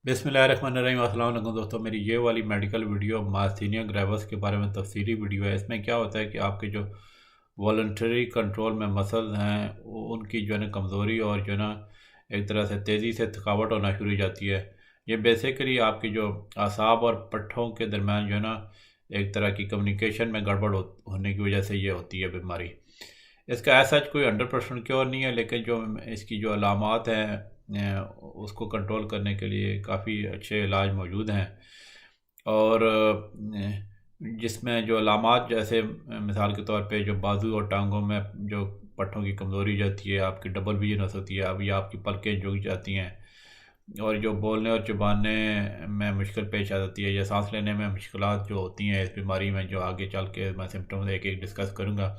बिस्मिल्लाहिर्रहमानिर्रहीम। अस्सलाम वालेकुम दोस्तों, मेरी ये वाली मेडिकल वीडियो मास्थीनिया ग्रेविस के बारे में तफसीली वीडियो है। इसमें क्या होता है कि आपके जो वॉलंटरी कंट्रोल में मसल्स हैं उनकी जो है ना कमज़ोरी और जो है ना एक तरह से तेज़ी से थकावट होना शुरू हो जाती है। ये बेसिकली आपकी जो असाब और पट्ठों के दरमियान जो है ना एक तरह की कम्युनिकेशन में गड़बड़ होने की वजह से ये होती है बीमारी। इसका ऐसा कोई 100% क्योर नहीं है, लेकिन जो इसकी जो अलामात हैं उसको कंट्रोल करने के लिए काफ़ी अच्छे इलाज मौजूद हैं। और जिसमें जो अलामात जैसे मिसाल के तौर पे जो बाजू और टांगों में जो पट्टों की कमज़ोरी जाती है, आपकी डबल विजन हो सकती है, अब या आपकी पलकें झुक जाती हैं, और जो बोलने और चबाने में मुश्किल पेश आ जाती है, या सांस लेने में मुश्किलात जो होती हैं इस बीमारी में, जो आगे चल के मैं सिम्टम्स एक एक डिस्कस करूँगा,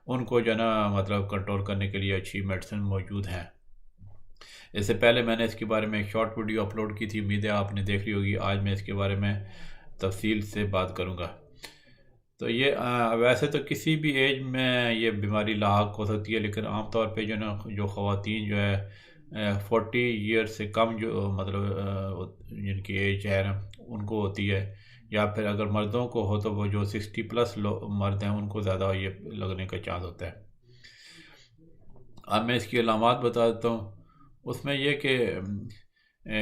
उनको जो है ना मतलब कंट्रोल करने के लिए अच्छी मेडिसिन मौजूद हैं। इससे पहले मैंने इसके बारे में एक शॉर्ट वीडियो अपलोड की थी, उम्मीद है आपने देख ली होगी। आज मैं इसके बारे में तफसील से बात करूँगा। तो ये वैसे तो किसी भी एज में ये बीमारी लाक हो सकती है, लेकिन आम तौर पे जो ना जो ख़वातीन जो है 40 ईयर से कम जो मतलब जिनकी एज है ना उनको होती है, या फिर अगर मर्दों को हो तो वो जो 60+ मर्द हैं उनको ज़्यादा ये लगने का चांस होता है। अब मैं इसकी अलामात बता देता हूँ। उसमें ये कि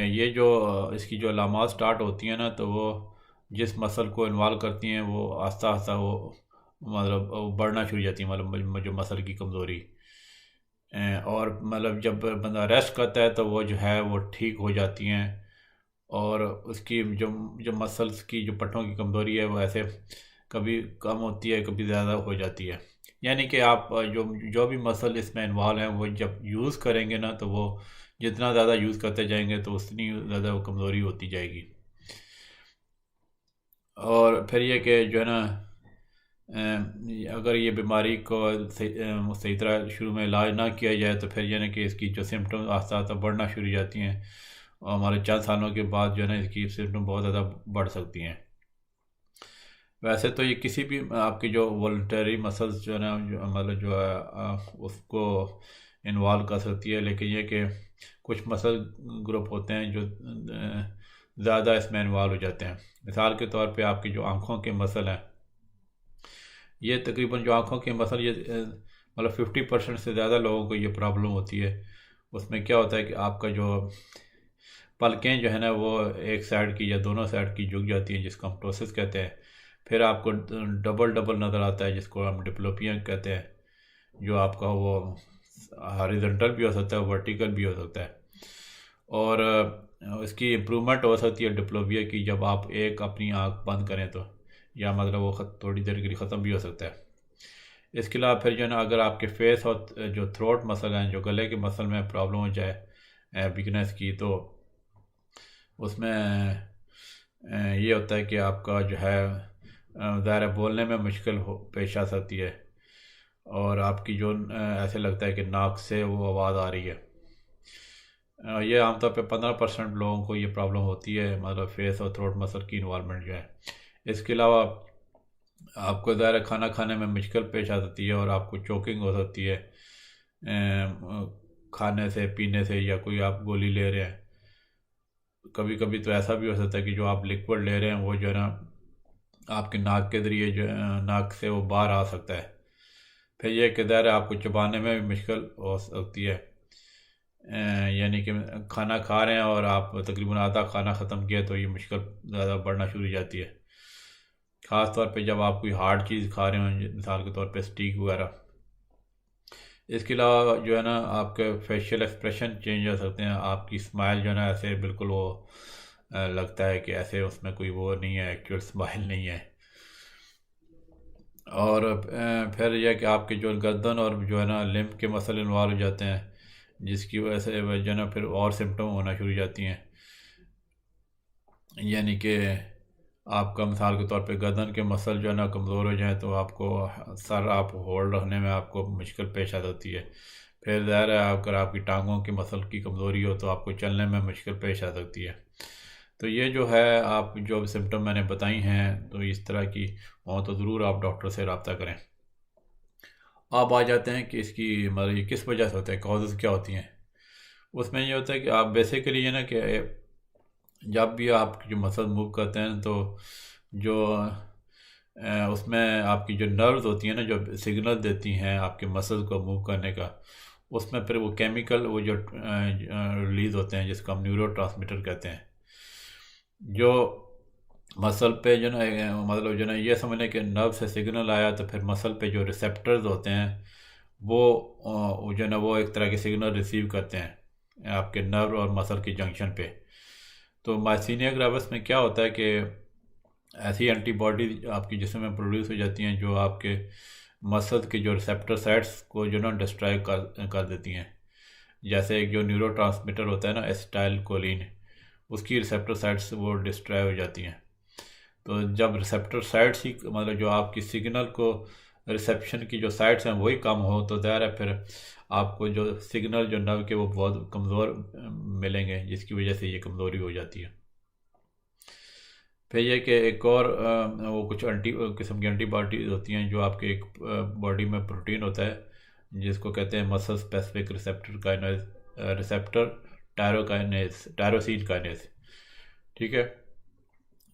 ये जो इसकी जो अलामात स्टार्ट होती हैं ना, तो वो जिस मसल को इन्वॉल्व करती हैं वो आस्ता आस्ता वो मतलब वो बढ़ना शुरू हो जाती है, मतलब जो मसल की कमज़ोरी। और मतलब जब बंदा रेस्ट करता है तो वो जो है वो ठीक हो जाती हैं। और उसकी जो जो मसल्स की जो पट्टों की कमज़ोरी है वो ऐसे कभी कम होती है, कभी ज़्यादा हो जाती है। यानी कि आप जो जो भी मसल इसमें इन्वॉल्व हैं वो जब यूज़ करेंगे ना, तो वो जितना ज़्यादा यूज़ करते जाएंगे तो उतनी ज़्यादा वो कमज़ोरी होती जाएगी। और फिर ये कि जो है ना अगर ये बीमारी को सही तरह शुरू में इलाज ना किया जाए तो फिर यानी कि इसकी जो सिम्टम्स आस्ता आस्ता बढ़ना शुरू हो जाती हैं, और हमारे चंद सालों के बाद जो है ना इसकी सिम्टम बहुत ज़्यादा बढ़ सकती हैं। वैसे तो ये किसी भी आपकी जो वॉलंटरी मसल्स जो है ना मतलब जो है उसको इन्वॉल्व कर सकती है, लेकिन ये कि कुछ मसल ग्रुप होते हैं जो ज़्यादा इसमें इन्वॉल्व हो जाते हैं। मिसाल के तौर पे आपकी जो आँखों के मसल हैं, ये तकरीबन जो आँखों के मसल ये मतलब 50% से ज़्यादा लोगों को ये प्रॉब्लम होती है। उसमें क्या होता है कि आपका जो पलकें जो है ना वो एक साइड की या दोनों साइड की झुक जाती हैं, जिसको हम टोसिस कहते हैं। फिर आपको डबल डबल नज़र आता है, जिसको हम डिप्लोपिया कहते हैं, जो आपका वो हॉरिजॉन्टल भी हो सकता है, वर्टिकल भी हो सकता है। और इसकी इम्प्रूवमेंट हो सकती है डिप्लोपिया की जब आप एक अपनी आँख बंद करें तो, या मतलब वो थोड़ी देर के लिए ख़त्म भी हो सकता है। इसके अलावा फिर जो है ना अगर आपके फेस और जो थ्रोट मसल हैं, जो गले के मसल में प्रॉब्लम हो जाए वीकनेस की, तो उसमें ये होता है कि आपका जो है ज़ाहिर बोलने में मुश्किल हो पेश आ सकती है, और आपकी जो ऐसे लगता है कि नाक से वो आवाज़ आ रही है। ये आमतौर पे 15% लोगों को ये प्रॉब्लम होती है, मतलब फेस और थ्रोट मसल की इन्वॉल्वमेंट जो है। इसके अलावा आपको ज़ाहिर खाना खाने में मुश्किल पेश आ सकती है, और आपको चोकिंग हो सकती है खाने से, पीने से, या कोई आप गोली ले रहे हैं। कभी कभी तो ऐसा भी हो सकता है कि जो आप लिक्विड ले रहे हैं वो जो है ना आपके नाक के ज़रिए जो नाक से वो बाहर आ सकता है। फिर ये कि ज़ाहिर है आपको चबाने में भी मुश्किल हो सकती है। यानी कि खाना खा रहे हैं और आप तकरीबन आधा खाना ख़त्म किया तो ये मुश्किल ज़्यादा बढ़ना शुरू हो जाती है। ख़ास तौर पे जब आप कोई हार्ड चीज़ खा रहे हो, मिसाल के तौर पे स्टीक वगैरह। इसके अलावा जो है ना आपके फेशियल एक्सप्रेशन चेंज हो सकते हैं, आपकी स्माइल जो है ना ऐसे बिल्कुल वो लगता है कि ऐसे उसमें कोई वो नहीं है, एक्चुअल स्माइल नहीं है। और फिर यह कि आपके जो गर्दन और जो है ना लिम्फ के मसल इन्वॉल्व हो जाते हैं, जिसकी वजह से जो है ना फिर और सिम्टम होना शुरू हो जाती हैं। यानी कि आपका मिसाल के तौर पे गर्दन के मसल जो है ना कमज़ोर हो जाए तो आपको सर आप होल्ड रखने में आपको मुश्किल पेश आ सकती है। फिर ज़ाहिर है अगर आपकी टांगों की मसल की कमज़ोरी हो तो आपको चलने में मुश्किल पेश आ सकती है। तो ये जो है आप जो सिम्टम मैंने बताई हैं, तो इस तरह की हो तो ज़रूर आप डॉक्टर से रब्ता करें। अब आ जाते हैं कि इसकी मतलब ये किस वजह से होता है, कॉजेज़ क्या होती हैं। उसमें ये होता है कि आप बेसिकली ये ना कि जब भी आप जो मसल मूव करते हैं तो जो उसमें आपकी जो नर्व्स होती हैं ना, जो सिग्नल देती हैं आपके मसल को मूव करने का, उसमें फिर वो केमिकल वो जो रिलीज़ होते हैं जिसको हम न्यूरो ट्रांसमीटर कहते हैं, जो मसल पे जो ना मतलब जो ना ये समझ लें कि नर्व से सिग्नल आया तो फिर मसल पे जो रिसेप्टर्स होते हैं वो वो जो ना वो एक तरह के सिग्नल रिसीव करते हैं आपके नर्व और मसल की जंक्शन पे। तो माइसीनिया ग्राविस में क्या होता है कि ऐसी एंटीबॉडी आपकी जिस्म में प्रोड्यूस हो जाती हैं जो आपके मसल के जो रिसेप्टर साइट्स को जो ना डिस्ट्रॉय कर देती हैं। जैसे एक जो न्यूरो ट्रांसमीटर होता है ना एसिटाइल कोलिन, उसकी रिसेप्टर साइट्स वो डिस्ट्रॉय हो जाती हैं। तो जब रिसेप्टर साइट्स ही मतलब जो आपकी सिग्नल को रिसेप्शन की जो साइट्स हैं वही कम हो तो ज़ाहिर है फिर आपको जो सिग्नल जो नर्व के वो बहुत कमज़ोर मिलेंगे, जिसकी वजह से ये कमज़ोरी हो जाती है। फिर ये कि एक और वो कुछ किस्म की एंटीबॉडीज होती हैं जो आपके एक बॉडी में प्रोटीन होता है जिसको कहते हैं muscle specific receptor kinase, receptor tyrosine kinase. ठीक है,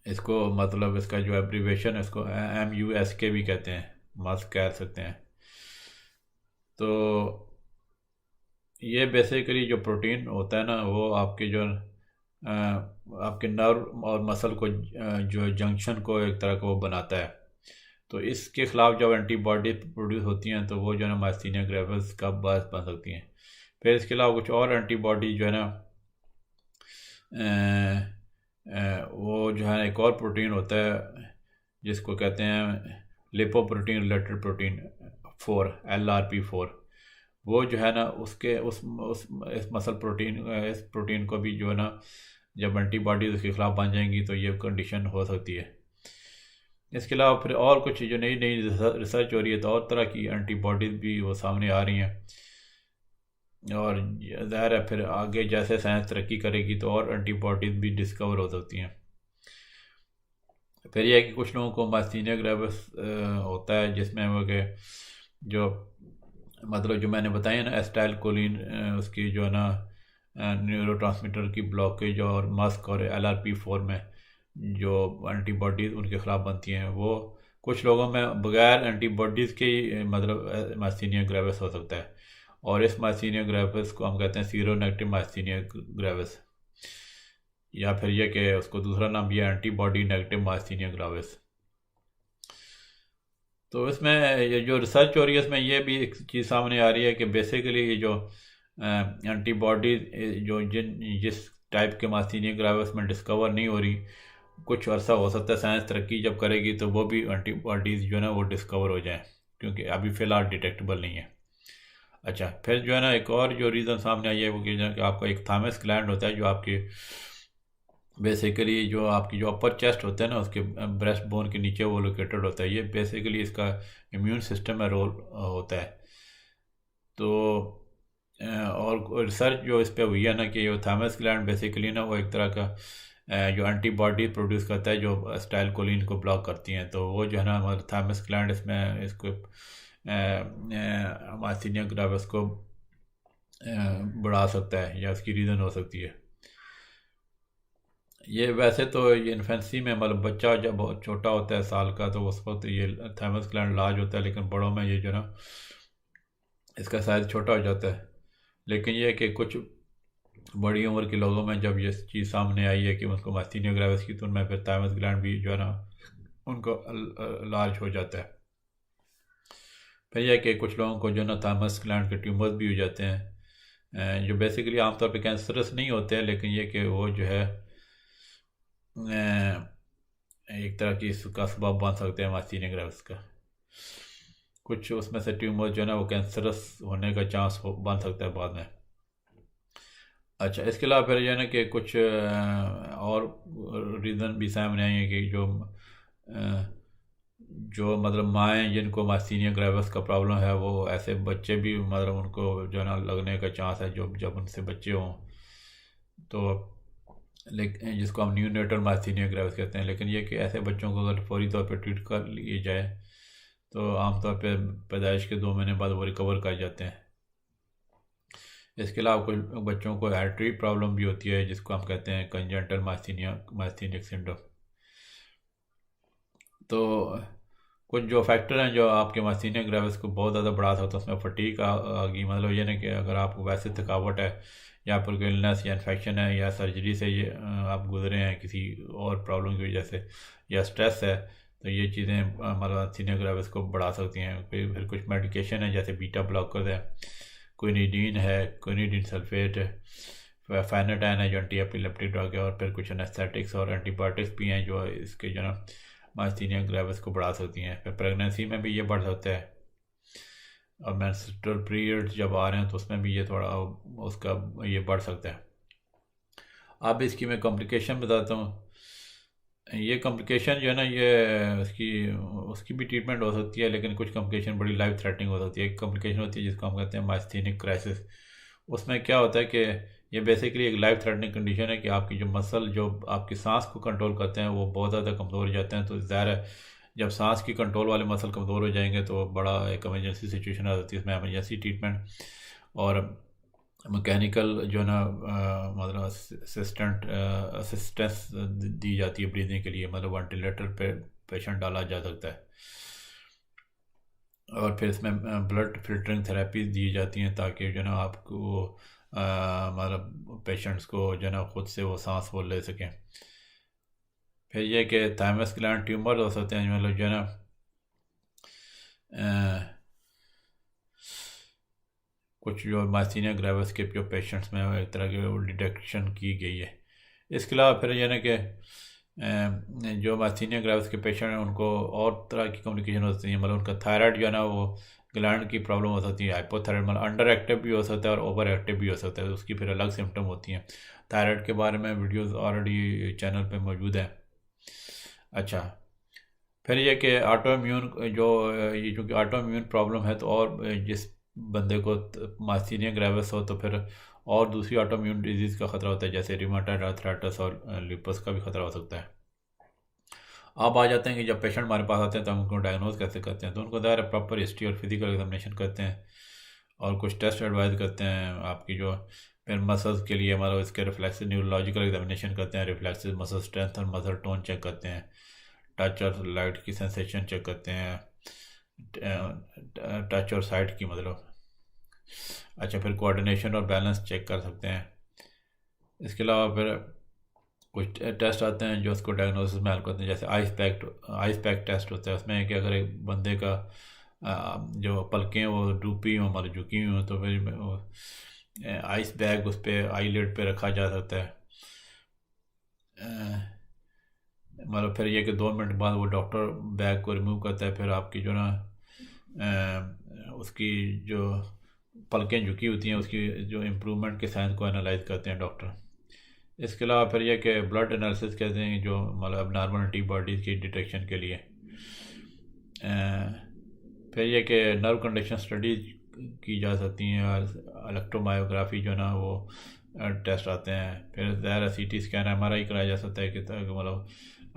इसको मतलब इसका जो एब्रीवेशन है इसको MUSK भी कहते हैं, मस्क कह सकते हैं। तो ये बेसिकली जो प्रोटीन होता है ना वो आपके जो आपके नर्व और मसल को जो जंक्शन को एक तरह का वो बनाता है। तो इसके ख़िलाफ़ जब एंटीबॉडी प्रोड्यूस होती हैं तो वो जो है ना माइस्थीनिया ग्रेविस का बायस बन सकती हैं। फिर इसके अलावा कुछ और एंटीबॉडी जो है ना वो जो है एक और प्रोटीन होता है जिसको कहते हैं लिपोप्रोटीन रिलेटेड प्रोटीन 4 LRP4। वो जो है ना उसके उस इस मसल प्रोटीन इस प्रोटीन को भी जो है ना जब एंटीबॉडीज़ उसके ख़िलाफ़ बन जाएंगी तो ये कंडीशन हो सकती है। इसके अलावा फिर और कुछ जो नई नई रिसर्च हो रही है तो और तरह की एंटीबॉडीज़ भी वो सामने आ रही हैं, और ज़ाहिर है फिर आगे जैसे साइंस तरक्की करेगी तो और एंटीबॉडीज़ भी डिस्कवर हो सकती हैं। फिर यह है कि कुछ लोगों को माइस्थीनिया ग्रेविस होता है जिसमें वो कि जो मतलब जो मैंने बताया ना एसिटाइल कोलिन उसकी जो है ना न्यूरोट्रांसमीटर की ब्लॉकेज और मस्क और LRP4 में जो एंटीबॉडीज़ उनके ख़िलाफ़ बनती हैं वो कुछ लोगों में बगैर एंटीबॉडीज़ के ही मतलब माइस्थीनिया ग्रेविस हो सकता है, और इस माइस्थीनिया ग्रेविस को हम कहते हैं सीरो नेगेटिव माइस्थीनिया ग्रेविस, या फिर यह कि उसको दूसरा नाम भी है एंटीबॉडी नेगेटिव माइस्थीनिया ग्रेविस। तो इसमें ये जो रिसर्च हो रही है इसमें ये भी एक चीज़ सामने आ रही है कि बेसिकली ये जो एंटीबॉडी जो जिस टाइप के माइस्थीनिया ग्रेविस में डिस्कवर नहीं हो रही, कुछ अर्सा हो सकता है साइंस तरक्की जब करेगी तो वो भी एंटीबॉडीज़ जो है ना वो डिस्कवर हो जाएं, क्योंकि अभी फ़िलहाल डिटेक्टेबल नहीं है। अच्छा, फिर जो है ना एक और जो रीज़न सामने आई है वो कि आपका एक थामस ग्लैंड होता है जो आपके बेसिकली जो आपकी जो अपर चेस्ट होता है ना उसके ब्रेस्ट बोन के नीचे वो लोकेटेड होता है। ये बेसिकली इसका इम्यून सिस्टम में रोल होता है। तो और रिसर्च जो इस पे हुई है ना कि जो थामस ग्लैंड बेसिकली ना वो एक तरह का जो एंटीबॉडी प्रोड्यूस करता है जो स्टाइल कोलिन को ब्लॉक करती हैं, तो वो जो है ना हमारे थामस ग्लैंड इसमें इसको माइस्थीनिया ग्रेविस को बढ़ा सकता है या उसकी रीज़न हो सकती है। ये वैसे तो ये इन्फेंसी में मतलब बच्चा जब बहुत छोटा होता है साल का तो उस वक्त ये थाइमस ग्लैंड लार्ज होता है, लेकिन बड़ों में ये जो ना इसका साइज़ छोटा हो जाता है। लेकिन ये कि कुछ बड़ी उम्र के लोगों में जब ये चीज़ सामने आई है कि उनको माइस्थीनिया ग्रेविस की, तो उनमें फिर थाइमस ग्लैंड भी जो है ना उनको लार्ज हो जाता है। फिर यह कि कुछ लोगों को जो ना थाइमस ग्लैंड के ट्यूमर्स भी हो जाते हैं जो बेसिकली आमतौर पे कैंसरस नहीं होते हैं, लेकिन ये कि वो जो है एक तरह की इसका सबब बन सकते हैं माइस्थीनिया ग्रेविस का। कुछ उसमें से ट्यूमर जो है ना वो कैंसरस होने का चांस बन सकता है बाद में। अच्छा, इसके अलावा फिर जो है ना कि कुछ और रीज़न भी सामने आई है कि जो मतलब माएँ जिनको माइस्थीनिया ग्रेविस का प्रॉब्लम है वो ऐसे बच्चे भी मतलब उनको जो है ना लगने का चांस है जो जब उनसे बच्चे हों, तो लेकिन जिसको हम न्यूनेटल माइस्थीनिया ग्रेविस कहते हैं। लेकिन ये कि ऐसे बच्चों को अगर फौरी तौर पर ट्रीट कर लिए जाए तो आमतौर पर पैदाइश के 2 महीने बाद वो रिकवर कर जाते हैं। इसके अलावा कुछ बच्चों को आर्टरी प्रॉब्लम भी होती है, जिसको हम कहते हैं कंजेंटल मास्थीनिक सिंड्रोम। तो कुछ जो फैक्टर हैं जो आपके मास्थीनिया ग्रेविस को बहुत ज़्यादा बढ़ा सकते हैं, उसमें फटीक आ गई, मतलब ये नहीं कि अगर आपको वैसे थकावट है या फिर कोई इलनेस या इन्फेक्शन है या सर्जरी से ये आप गुजरे हैं किसी और प्रॉब्लम की वजह से या स्ट्रेस है, तो ये चीज़ें मतलब मास्थीनिया ग्रेविस को बढ़ा सकती हैं। फिर कुछ मेडिकेशन है जैसे बीटा ब्लॉकर है, क्विनिडीन है, क्विनिडीन सल्फेट है, फेनाटाइन है जो एंटी एपिलेप्टिक ड्रग है, और फिर कुछ एनेस्थेटिक्स और एंटीबायोटिक्स भी हैं जो इसके जो ना मास्थीनिया ग्रेविस को बढ़ा सकती हैं। फिर प्रेगनेंसी में भी ये बढ़ सकता है, और मेंस्ट्रुअल पीरियड जब आ रहे हैं तो उसमें भी ये थोड़ा उसका ये बढ़ सकता है। अब इसकी मैं कॉम्प्लिकेशन बताता हूँ। ये कॉम्प्लिकेशन जो है ना, ये उसकी भी ट्रीटमेंट हो सकती है, लेकिन कुछ कॉम्प्लिकेशन बड़ी लाइफ थ्रेटनिंग हो सकती है। एक कॉम्प्लिकेशन होती है जिसको हम कहते हैं मास्थीनिक क्राइसिस। उसमें क्या होता है कि ये बेसिकली एक लाइफ थ्रेटनिंग कंडीशन है कि आपकी जो मसल जो आपकी सांस को कंट्रोल करते हैं वो बहुत ज़्यादा कमज़ोर हो जाते हैं। तो ज़ाहिर है जब सांस की कंट्रोल वाले मसल कमज़ोर हो जाएंगे तो बड़ा एक इमरजेंसी सिचुएशन आ जाती है। इसमें इमरजेंसी ट्रीटमेंट और मैकेनिकल जो ना मतलब असिस्टेंस दी जाती है ब्रीदिंग के लिए, मतलब वेंटिलेटर पे पेशेंट डाला जा सकता है। और फिर इसमें ब्लड फिल्टरिंग थेरेपी दी जाती हैं ताकि जो ना आपको मतलब पेशेंट्स को जो ना खुद से वो सांस वो ले सकें। फिर ये कि थाइमस ग्लैंड ट्यूमर हो सकते हैं, मतलब जो ना कुछ जो मास्थीनिया ग्रेविस के जो पेशेंट्स में एक तरह की डिटेक्शन की गई है। इसके अलावा फिर यह ना कि जो मास्थीनिया ग्रेविस के पेशेंट हैं उनको और तरह की कम्युनिकेशन हो सकती है, मतलब उनका थायराइड जो है ना वो ग्लैंड की प्रॉब्लम हो सकती है, हाइपोथायराइड मतलब अंडर एक्टिव भी हो सकता है और ओवर एक्टिव भी हो सकता है, तो उसकी फिर अलग सिम्टम होती हैं। थायराइड के बारे में वीडियोस ऑलरेडी चैनल पे मौजूद है। अच्छा, फिर ये कि ऑटो इम्यून जो ये जो कि ऑटो इम्यून प्रॉब्लम है, तो और जिस बंदे को मास्थीनिया ग्रेविस हो तो फिर और दूसरी ऑटो इम्यून डिजीज़ का ख़तरा होता है, जैसे रिमाटॉइड आर्थराइटिस और लूपस का भी ख़तरा हो सकता है। अब आ जाते हैं कि जब पेशेंट हमारे पास आते हैं तो हम उनको डायग्नोज कैसे करते हैं। तो उनको दायरा प्रॉपर हिस्ट्री और फिजिकल एग्जामिनेशन करते हैं और कुछ टेस्ट एडवाइज करते हैं आपकी जो फिर मसल्स के लिए, मतलब इसके रिफ्लेक्स न्यूरोलॉजिकल एग्जामिनेशन करते हैं, रिफ्लेक्स मसल स्ट्रेंथ और मसल टोन चेक करते हैं, टच और लाइट की सेंसेशन चेक करते हैं, टच और साइट की मतलब। अच्छा, फिर कोऑर्डिनेशन और बैलेंस चेक कर सकते हैं। इसके अलावा फिर कुछ टेस्ट आते हैं जो उसको डायग्नोसिस में हेल्प करते हैं, जैसे आइस पैक टेस्ट होता है। उसमें कि अगर एक बंदे का जो पलकें वो डूबी हों मतलब झुकी हुई हों तो फिर आइस बैग उस पर आईलिड पे रखा जा सकता है। मतलब फिर ये कि 2 मिनट बाद वो डॉक्टर बैग को रिमूव करता है, फिर आपकी जो ना उसकी जो पलकें झुकी होती हैं उसकी जो इम्प्रूवमेंट के साइन को एनालाइज करते हैं डॉक्टर। इसके अलावा फिर यह कि ब्लड एनालिसिस कहते हैं जो मतलब अबनॉर्मल एंटीबॉडीज़ की डिटेक्शन के लिए। फिर यह कि नर्व कंडीशन स्टडीज की जा सकती हैं, और इलेक्ट्रोमायोग्राफी जो ना वो टेस्ट आते हैं। फिर ज़ाहिर CT स्कैन MRI कराया जा सकता है कि मतलब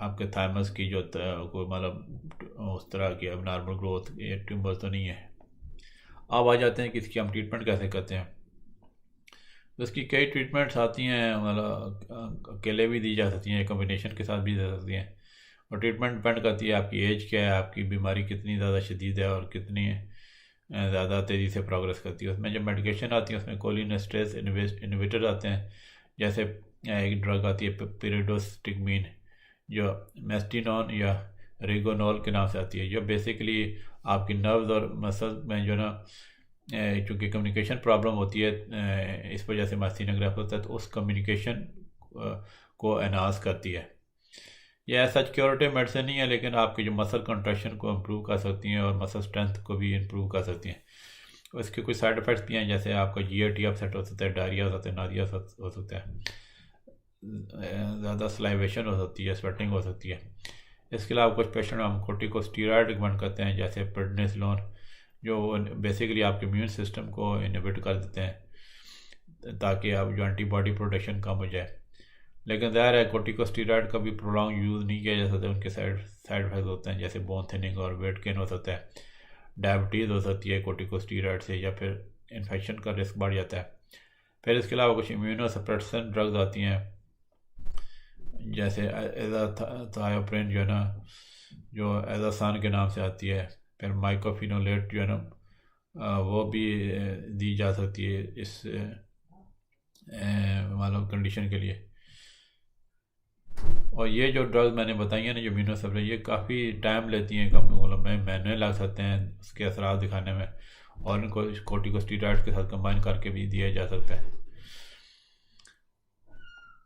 आपके थाइमस की जो कोई मतलब उस तरह की अबनॉर्मल ग्रोथ ये ट्यूमर तो नहीं है। अब आ जाते हैं कि इसकी हम ट्रीटमेंट कैसे करते हैं। तो इसकी कई ट्रीटमेंट्स आती हैं, मतलब अकेले भी दी जा सकती हैं, कॉम्बिनेशन के साथ भी दे सकती हैं, और ट्रीटमेंट डिपेंड करती है आपकी एज क्या है, आपकी बीमारी कितनी ज़्यादा शदीद है और कितनी ज़्यादा तेज़ी से प्रोग्रेस करती है। उसमें जब मेडिकेशन आती है उसमें कोलिनेस्टेरेज इनहिबिटर आते हैं, जैसे एक ड्रग आती है पिरिडोस्टिगमीन जो मेस्टिनोन या रेगोनोल के नाम से आती है, जो बेसिकली आपकी नर्व्स और मसल में जो ना चूँकि कम्युनिकेशन प्रॉब्लम होती है इस वजह से मास्थीनिया ग्रेविस होता है, तो उस कम्युनिकेशन को एनहांस करती है। यह ऐसा क्योरेटिव मेडिसिन नहीं है, लेकिन आपकी जो मसल कंट्रैक्शन को इम्प्रूव कर सकती हैं और मसल स्ट्रेंथ को भी इम्प्रूव कर सकती हैं। उसके कुछ साइड इफ़ेक्ट्स भी हैं, जैसे आपका GIT अपसेट हो सकता है, डायरिया हो सकता है, नादिया हो सकता है, ज़्यादा स्लाइवेशन हो सकती है, स्वेटिंग हो सकती है। इसके अलावा कुछ पेशेंट हम कोर्टिकोस्टेरॉइड रिकमेंड करते हैं, जैसे प्रेडनिसोलोन जो बेसिकली आपके इम्यून सिस्टम को इनहिबिट कर देते हैं ताकि आप जो एंटीबॉडी प्रोडक्शन कम हो जाए। लेकिन ज़ाहिर है कोर्टिकोस्टेरॉइड का भी प्रोलॉन्ग यूज़ नहीं किया जा सकता, उनके साइड इफेक्ट होते हैं, जैसे बोन थिनिंग और वेट गेन हो सकता है, डायबिटीज़ हो सकती है कोर्टिकोस्टेरॉइड से, या फिर इन्फेक्शन का रिस्क बढ़ जाता है। फिर इसके अलावा कुछ इम्यूनो सप्रेसेंट ड्रग्स आती हैं, जैसे एजाथायोप्रिन जो है ना, जो एजासान के नाम से आती है। फिर माइकोफिनोलेट जो है ना, वो भी दी जा सकती है इस मतलब कंडीशन के लिए। और ये जो ड्रग्स मैंने बताई हैं ना, जो इम्यूनो सप्रेसेंट, ये काफ़ी टाइम लेती हैं, कम मतलब महीने लग सकते हैं उसके असरात दिखाने में, और इनको कोर्टिकोस्टेरॉइड्स के साथ कंबाइन करके भी दिया जा सकता है।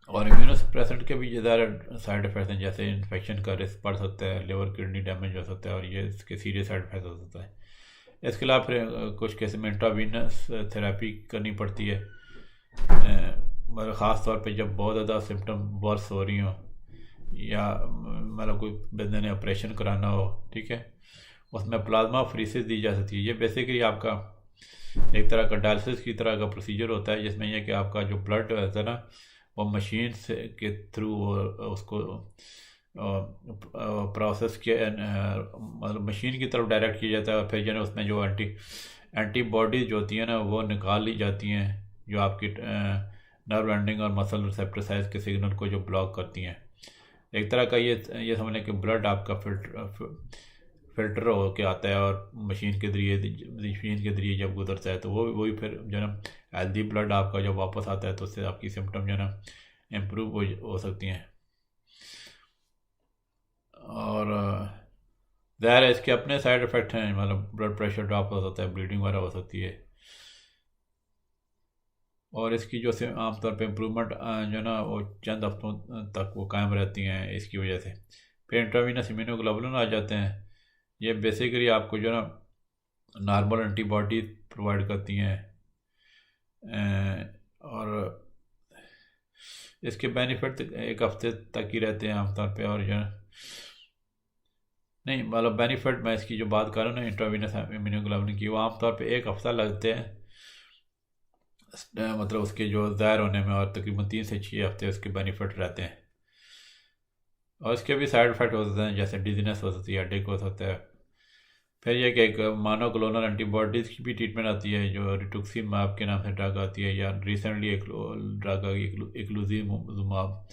और इम्यूनोसप्रेसेंट के भी ज़्यादा साइड इफ़ेक्ट्स हैं, जैसे इन्फेक्शन का रिस्क बढ़ सकता है, लिवर किडनी डैमेज हो सकता है, और ये इसके सीरियस साइड इफ़ेक्ट हो सकता है। इसके अलावा फिर कुछ केस में इंट्रावीनस थेरेपी करनी पड़ती है, मतलब ख़ास तौर पे जब बहुत ज़्यादा सिम्टम वर्स हो रही हों, या मतलब कोई बंदे ने ऑपरेशन कराना हो, ठीक है, उसमें प्लाज्मा फ्रीसिस दी जा सकती है। ये बेसिकली आपका एक तरह का डायलिसिस की तरह का प्रोसीजर होता है, जिसमें यह कि आपका जो ब्लड होता है ना, वो मशीन से के थ्रू उसको प्रोसेस के मतलब मशीन की तरफ डायरेक्ट किया जाता है, और फिर जो है उसमें जो एंटीबॉडीज जो होती हैं ना, वो निकाल ली जाती हैं, जो आपकी नर्व एंडिंग और मसल रिसेप्टर साइज के सिग्नल को जो ब्लॉक करती हैं। एक तरह का ये समझ लें कि ब्लड आपका फिल्टर हो के आता है, और मशीन के ज़रिए जब गुजरता है तो वही फिर जो है ना हेल्दी ब्लड आपका जब वापस आता है, तो उससे आपकी सिम्टम जो है ना इम्प्रूव हो सकती हैं। और ज़ाहिर है इसके अपने साइड इफ़ेक्ट हैं, मतलब ब्लड प्रेशर ड्रॉप हो सकता है, ब्लीडिंग वगैरह हो सकती है, और इसकी जो आमतौर पे इम्प्रूवमेंट जो है ना वो चंद हफ्तों तक वो कायम रहती हैं इसकी वजह से। फिर इंट्रावीनस इम्यूनोग्लोबुलिन आ जाते हैं। ये बेसिकली आपको जो है ना नॉर्मल एंटीबॉडी प्रोवाइड करती हैं, और इसके बेनिफिट एक हफ्ते तक ही रहते हैं आमतौर पे, और जो है नहीं मतलब बेनिफिट मैं इसकी जो बात कर रहा हूँ ना इंट्रावीनस इम्यूनोग्लोबुलिन की, वो आमतौर पे एक हफ्ता लगते हैं मतलब उसके जो ज़ाहिर होने में, और तकरीबन 3 से 6 हफ्ते उसके बेनिफिट रहते हैं। और इसके भी साइड इफ़ेक्ट हो सकते हैं, जैसे डिजीनेस हो सकती है, हेडेक हो सकता है। फिर यह कि एक मोनोक्लोनल एंटीबॉडीज़ की भी ट्रीटमेंट आती है, जो रिटुक्सीमाब के नाम से ड्रग आती है, या रिसेंटली एक ड्रग आई इक्लूज़ुमाब,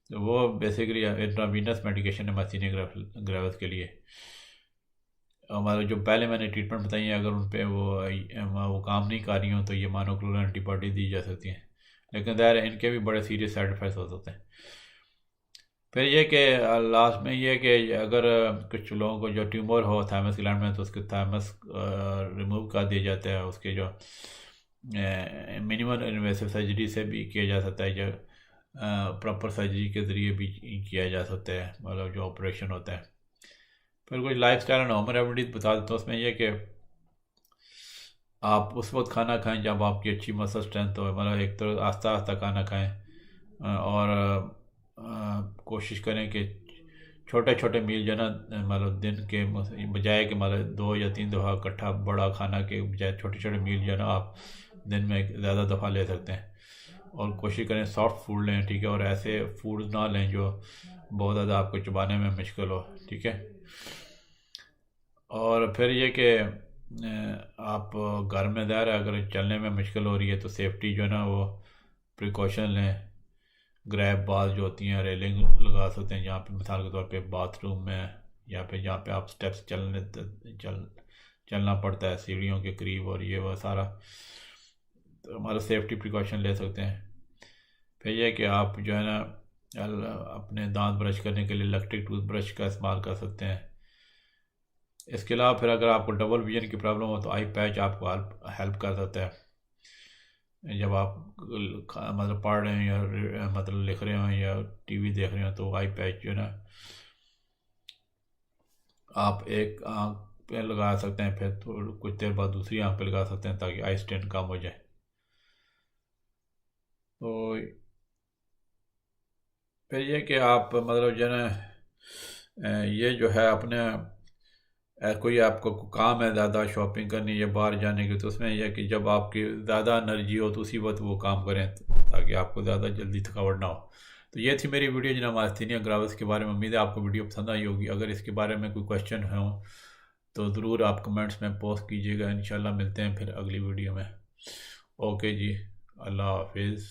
तो वो बेसिकली इंट्रावीनस मेडिकेशन है मस्तीनिया ग्रेविस के लिए। हमारे जो पहले मैंने ट्रीटमेंट बताई है, अगर उन पर वो काम नहीं कर रही हों, तो ये मोनोक्लोनल एंटीबॉडी दी जा सकती हैं, लेकिन ज़ाहिर है इनके भी बड़े सीरियस साइड इफ़ेक्ट्स हो सकते हैं। फिर ये कि लास्ट में ये कि अगर कुछ लोगों को जो ट्यूमर हो थायमस ग्लैंड में, तो उसके थायमस रिमूव कर दिया जाता है, उसके जो मिनिमल इन्वेसिव सर्जरी से भी किया जा सकता है, जो प्रॉपर सर्जरी के ज़रिए भी किया जा सकता है, मतलब जो ऑपरेशन होता है। फिर कुछ life style and home remedies बता देता हूँ। उसमें यह कि आप उस वक्त खाना खाएं जब आपकी अच्छी मसल स्ट्रेंथ हो, मतलब एक तो आस्ता आस्ता खाना खाएं, और कोशिश करें कि छोटे छोटे मील जो है ना, मतलब दिन के बजाय कि मतलब 2 या 3 दफ़ा इकट्ठा बड़ा खाना के बजाय छोटे छोटे मील जो है ना आप दिन में ज़्यादा दफ़ा ले सकते हैं। और कोशिश करें सॉफ्ट फूड लें, ठीक है, और ऐसे फूड ना लें जो बहुत ज़्यादा आपको चबाने में मुश्किल हो, ठीक है। और फिर ये कि आप घर में दायर अगर चलने में मुश्किल हो रही है, तो सेफ्टी जो है ना वो प्रिकॉशन लें। ग्रैब बाल जो होती हैं, रेलिंग लगा सकते हैं, जहाँ पे मिसाल के तौर पे बाथरूम में, या फिर जहाँ पे आप स्टेप्स चलना पड़ता है सीढ़ियों के करीब, और ये वह सारा तो हमारा सेफ्टी प्रिकॉशन ले सकते हैं। फिर यह कि आप जो है ना अपने दांत ब्रश करने के लिए इलेक्ट्रिक टूथब्रश का इस्तेमाल कर सकते हैं। इसके अलावा फिर अगर आपको डबल विजन की प्रॉब्लम हो, तो आई पैच आपको हेल्प कर सकता है। जब आप मतलब पढ़ रहे हैं या मतलब लिख रहे हो या टीवी देख रहे हो, तो आई पैच जो है ना आप एक आँख पे लगा सकते हैं, फिर कुछ देर बाद दूसरी आँख पे लगा सकते हैं, ताकि आई स्ट्रेन कम हो जाए। तो फिर ये कि आप मतलब जो है ना ये जो है अपने कोई आपको काम है ज़्यादा शॉपिंग करनी या बाहर जाने की, तो उसमें यह कि जब आपकी ज़्यादा एनर्जी हो तो उसी वक्त वो काम करें, ताकि आपको ज़्यादा जल्दी थकावट ना हो। तो ये थी मेरी वीडियो जनाब मास्थीनिया ग्रेविस के बारे में। उम्मीद है आपको वीडियो पसंद आई होगी। अगर इसके बारे में कोई क्वेश्चन हो तो ज़रूर आप कमेंट्स में पोस्ट कीजिएगा। इंशाल्लाह मिलते हैं फिर अगली वीडियो में। ओके जी, अल्लाह हाफिज़।